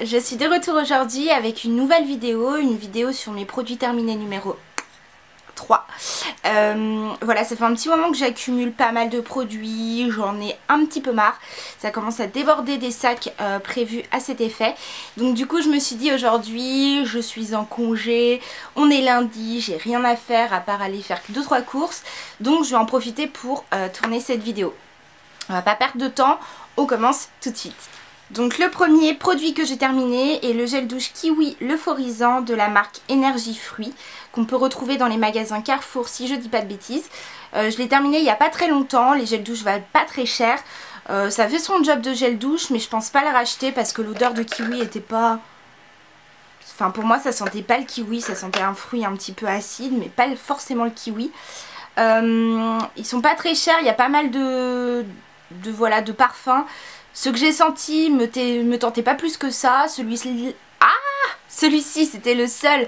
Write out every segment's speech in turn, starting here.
je suis de retour aujourd'hui avec une nouvelle vidéo, sur mes produits terminés numéro 3. Voilà, ça fait un petit moment que j'accumule pas mal de produits, j'en ai un petit peu marre. Ça commence à déborder des sacs prévus à cet effet. Donc du coup je me suis dit aujourd'hui, je suis en congé, on est lundi, j'ai rien à faire à part aller faire 2-3 courses. Donc je vais en profiter pour tourner cette vidéo. On va pas perdre de temps, on commence tout de suite. Donc le premier produit que j'ai terminé est le gel douche Kiwi l'euphorisant de la marque Énergie Fruits qu'on peut retrouver dans les magasins Carrefour si je dis pas de bêtises. Je l'ai terminé il n'y a pas très longtemps, les gels douche valent pas très cher. Ça fait son job de gel douche mais je pense pas le racheter parce que l'odeur de kiwi était pas... Enfin pour moi ça sentait pas le kiwi, ça sentait un fruit un petit peu acide mais pas forcément le kiwi. Ils sont pas très chers, il y a pas mal de parfums. Ce que j'ai senti me tentait pas plus que ça. Celui-ci c'était le seul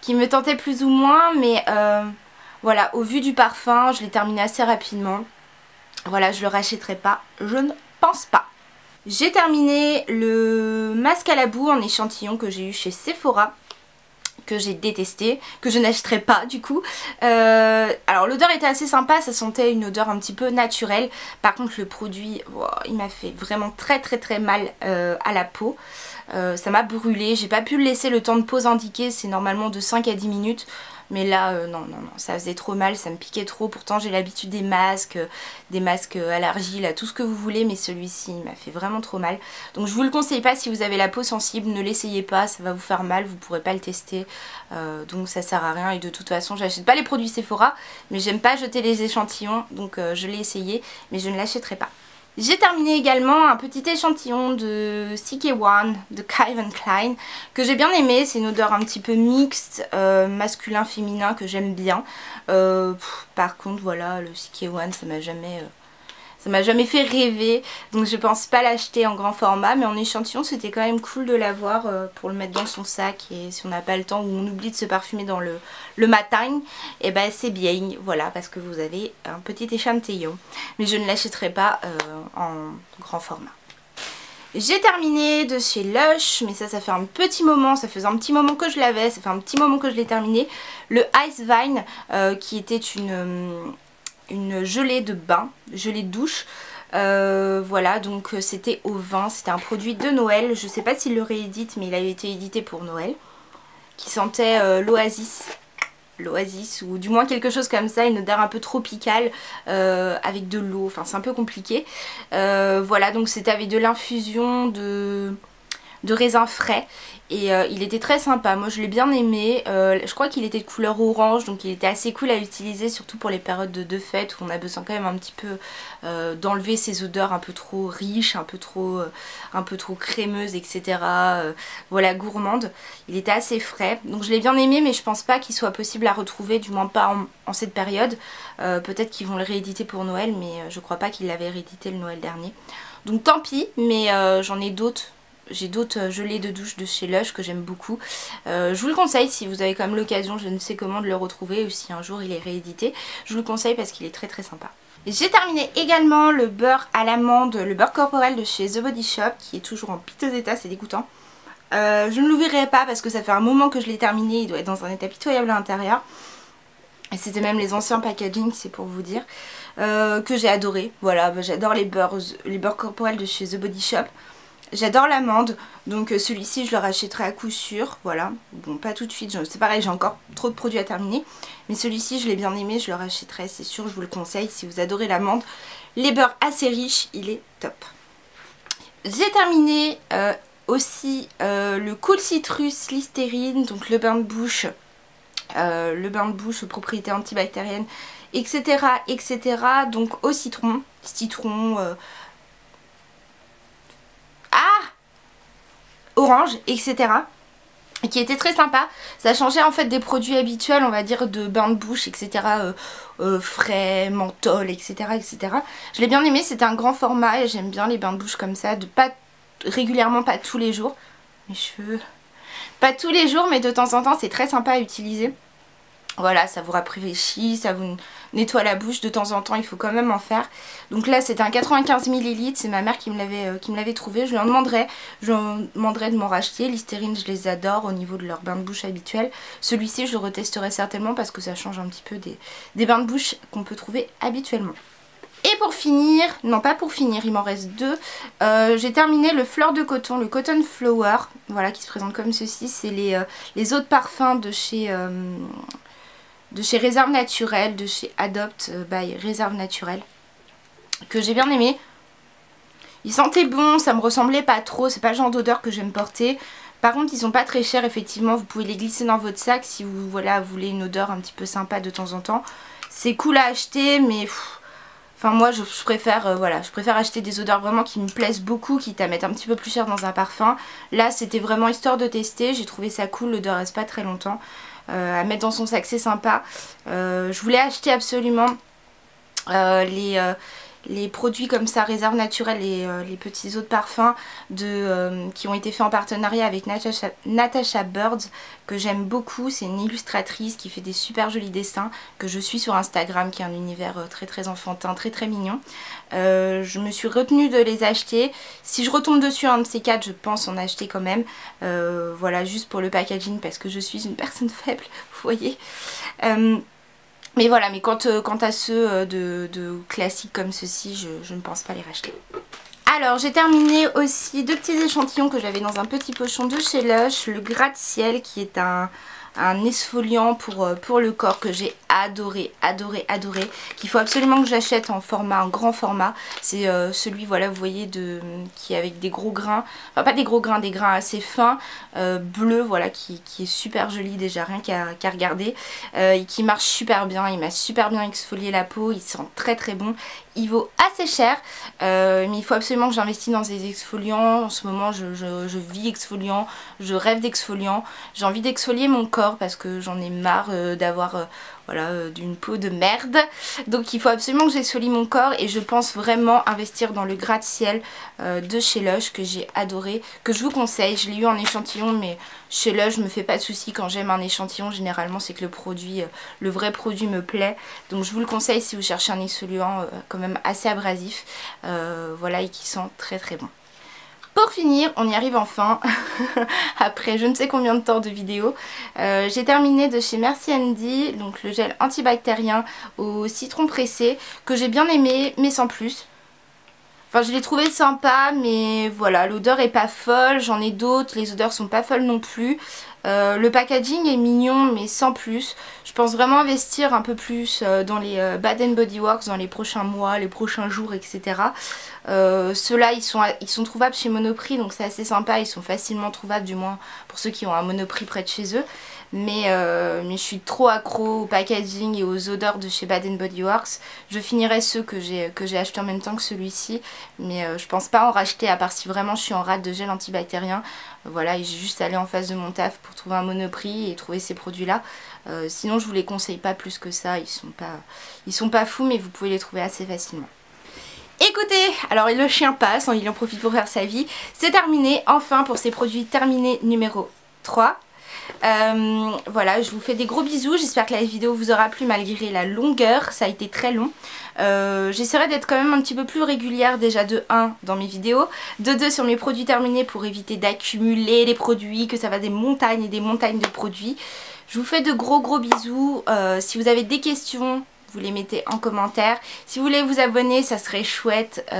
qui me tentait plus ou moins. Mais voilà, au vu du parfum, je l'ai terminé assez rapidement. Voilà, je le rachèterai pas, je ne pense pas. J'ai terminé le masque à la boue en échantillon que j'ai eu chez Sephora, que j'ai détesté, que je n'achèterai pas du coup. Alors l'odeur était assez sympa, ça sentait une odeur un petit peu naturelle. Par contre le produit, wow, il m'a fait vraiment très mal à la peau. Ça m'a brûlé, j'ai pas pu le laisser le temps de pause indiqué, c'est normalement de 5 à 10 minutes. Mais là, non, ça faisait trop mal, ça me piquait trop. Pourtant, j'ai l'habitude des masques allergies, là, tout ce que vous voulez. Mais celui-ci, il m'a fait vraiment trop mal. Donc, je vous le conseille pas si vous avez la peau sensible. Ne l'essayez pas, ça va vous faire mal. Vous pourrez pas le tester. Donc, ça sert à rien. Et de toute façon, j'achète pas les produits Sephora. Mais j'aime pas jeter les échantillons. Donc, je l'ai essayé. Mais je ne l'achèterai pas. J'ai terminé également un petit échantillon de CK1 de Calvin Klein que j'ai bien aimé. C'est une odeur un petit peu mixte, masculin-féminin que j'aime bien. Par contre voilà, le CK1 ça m'a jamais fait rêver. Donc je pense pas l'acheter en grand format. Mais en échantillon c'était quand même cool de l'avoir pour le mettre dans son sac. Et si on n'a pas le temps ou on oublie de se parfumer dans le matin, et ben c'est bien, voilà, parce que vous avez un petit échantillon. Mais je ne l'achèterai pas en grand format. J'ai terminé de chez Lush, mais ça fait un petit moment, ça faisait un petit moment que je l'avais, ça fait un petit moment que je l'ai terminé. Le Ice Vine qui était une gelée de bain, gelée de douche. Voilà, donc c'était au vin, c'était un produit de Noël. Je sais pas s'il le réédite, mais il a été édité pour Noël. Qui sentait l'oasis ou du moins quelque chose comme ça, une odeur un peu tropicale avec de l'eau, enfin c'est un peu compliqué. Voilà, donc c'était avec de l'infusion de raisins frais et il était très sympa, moi je l'ai bien aimé. Je crois qu'il était de couleur orange, donc il était assez cool à utiliser, surtout pour les périodes de fête où on a besoin quand même un petit peu d'enlever ces odeurs un peu trop riches, un peu trop crémeuses, etc. Voilà, gourmandes. Il était assez frais, donc je l'ai bien aimé, mais je pense pas qu'il soit possible à retrouver, du moins pas en cette période. Peut-être qu'ils vont le rééditer pour Noël, mais je crois pas qu'ils l'avaient réédité le Noël dernier. Donc tant pis, mais j'en ai d'autres. J'ai d'autres gelées de douche de chez Lush que j'aime beaucoup. Je vous le conseille si vous avez quand même l'occasion, je ne sais comment, de le retrouver ou si un jour il est réédité. Je vous le conseille parce qu'il est très sympa. J'ai terminé également le beurre à l'amande, le beurre corporel de chez The Body Shop qui est toujours en piteux état, c'est dégoûtant. Je ne l'ouvrirai pas parce que ça fait un moment que je l'ai terminé, il doit être dans un état pitoyable à l'intérieur. Et c'était même les anciens packaging, c'est pour vous dire, que j'ai adoré. Voilà, j'adore les beurres corporels de chez The Body Shop. J'adore l'amande, donc celui-ci je le rachèterai à coup sûr, voilà. Bon, pas tout de suite, c'est pareil, j'ai encore trop de produits à terminer. Mais celui-ci je l'ai bien aimé, je le rachèterai, c'est sûr, je vous le conseille si vous adorez l'amande. Les beurres assez riches, il est top. J'ai terminé aussi le Cool Citrus Listerine, donc le bain de bouche aux propriétés antibactériennes, etc. Donc au citron, orange, etc. qui était très sympa. Ça changeait en fait des produits habituels, on va dire, de bain de bouche, etc. Frais, menthol, etc. Je l'ai bien aimé, c'était un grand format et j'aime bien les bains de bouche comme ça, pas régulièrement, pas tous les jours. Mes cheveux... Pas tous les jours, mais de temps en temps, c'est très sympa à utiliser. Voilà, ça vous rafraîchit, ça vous nettoie la bouche de temps en temps, il faut quand même en faire. Donc là c'était un 95 ml, c'est ma mère qui me l'avait trouvé. Je lui en demanderai de m'en racheter. Listerine, je les adore au niveau de leur bain de bouche habituel. Celui-ci je le retesterai certainement parce que ça change un petit peu des bains de bouche qu'on peut trouver habituellement. Et pour finir, non pas pour finir, il m'en reste deux, j'ai terminé le Fleur de Coton, le Cotton Flower, voilà, qui se présente comme ceci. C'est les eaux de parfum de chez Réserve Naturelle, de chez Adopt by Réserve Naturelle, que j'ai bien aimé. Ils sentaient bon, ça me ressemblait pas trop, c'est pas le genre d'odeur que j'aime porter. Par contre ils sont pas très chers, effectivement, vous pouvez les glisser dans votre sac si vous voulez une odeur un petit peu sympa de temps en temps. C'est cool à acheter mais... Enfin moi je préfère acheter des odeurs vraiment qui me plaisent beaucoup, quitte à mettre un petit peu plus cher dans un parfum. Là c'était vraiment histoire de tester, j'ai trouvé ça cool, l'odeur reste pas très longtemps. À mettre dans son sac c'est sympa. Je voulais acheter absolument les produits comme ça, Réserve Naturelle, les petits eaux de parfum qui ont été faits en partenariat avec Natasha Birds, que j'aime beaucoup. C'est une illustratrice qui fait des super jolis dessins, que je suis sur Instagram, qui est un univers très très enfantin, très très mignon. Je me suis retenue de les acheter. Si je retombe dessus un de ces quatre, je pense en acheter quand même. Voilà, juste pour le packaging, parce que je suis une personne faible, vous voyez. Mais voilà, mais quant à ceux de classiques comme ceci, je ne pense pas les racheter. Alors j'ai terminé aussi deux petits échantillons que j'avais dans un petit pochon de chez Lush. Le gratte-ciel qui est un exfoliant pour le corps que j'ai adoré, qu'il faut absolument que j'achète en grand format. C'est celui, voilà, vous voyez, qui est avec des gros grains, enfin pas des gros grains, des grains assez fins, bleus, voilà, qui est super joli déjà, rien qu'à regarder, et qui marche super bien. Il m'a super bien exfolié la peau, il sent très très bon. Il vaut assez cher, mais il faut absolument que j'investisse dans des exfoliants. En ce moment je vis exfoliant, je rêve d'exfoliant. J'ai envie d'exfolier mon corps parce que j'en ai marre d'avoir d'une peau de merde. Donc il faut absolument que j'exfolie mon corps, et je pense vraiment investir dans le gratte-ciel de chez Lush, que j'ai adoré, que je vous conseille. Je l'ai eu en échantillon, mais chez Lush je me fais pas de soucis quand j'aime un échantillon. Généralement c'est que le vrai produit me plaît. Donc je vous le conseille si vous cherchez un exfoliant quand même assez abrasif, voilà, et qui sent très très bon. Pour finir, on y arrive enfin, après je ne sais combien de temps de vidéo. J'ai terminé de chez Merci Handy, donc le gel antibactérien au citron pressé, que j'ai bien aimé, mais sans plus. Enfin, je l'ai trouvé sympa, mais voilà, l'odeur est pas folle. J'en ai d'autres, les odeurs sont pas folles non plus. Le packaging est mignon, mais sans plus. Je pense vraiment investir un peu plus dans les Bath & Body Works dans les prochains mois, les prochains jours, etc. Ceux-là, ils sont trouvables chez Monoprix, donc c'est assez sympa. Ils sont facilement trouvables, du moins pour ceux qui ont un Monoprix près de chez eux. Mais je suis trop accro au packaging et aux odeurs de chez Bath & Body Works. Je finirai ceux que j'ai achetés en même temps que celui-ci, mais je pense pas en racheter, à part si vraiment je suis en rate de gel antibactérien. Voilà, et j'ai juste allé en face de mon taf pour trouver un Monoprix et trouver ces produits-là. Sinon je vous les conseille pas plus que ça, ils sont pas fous, mais vous pouvez les trouver assez facilement. Écoutez, alors le chien passe, il en profite pour faire sa vie. C'est terminé, enfin, pour ces produits terminés numéro 3. Voilà, je vous fais des gros bisous, j'espère que la vidéo vous aura plu malgré la longueur, ça a été très long. J'essaierai d'être quand même un petit peu plus régulière, déjà de 1 dans mes vidéos, de 2 sur mes produits terminés pour éviter d'accumuler les produits, que ça va des montagnes et des montagnes de produits. Je vous fais de gros bisous. Si vous avez des questions, vous les mettez en commentaire. Si vous voulez vous abonner, ça serait chouette.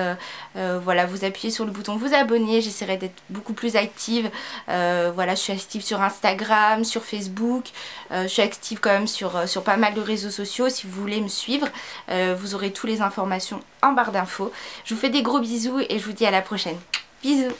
Voilà, vous appuyez sur le bouton vous abonner. J'essaierai d'être beaucoup plus active. Voilà, je suis active sur Instagram, sur Facebook. Je suis active quand même sur pas mal de réseaux sociaux. Si vous voulez me suivre, vous aurez toutes les informations en barre d'infos. Je vous fais des gros bisous et je vous dis à la prochaine. Bisous!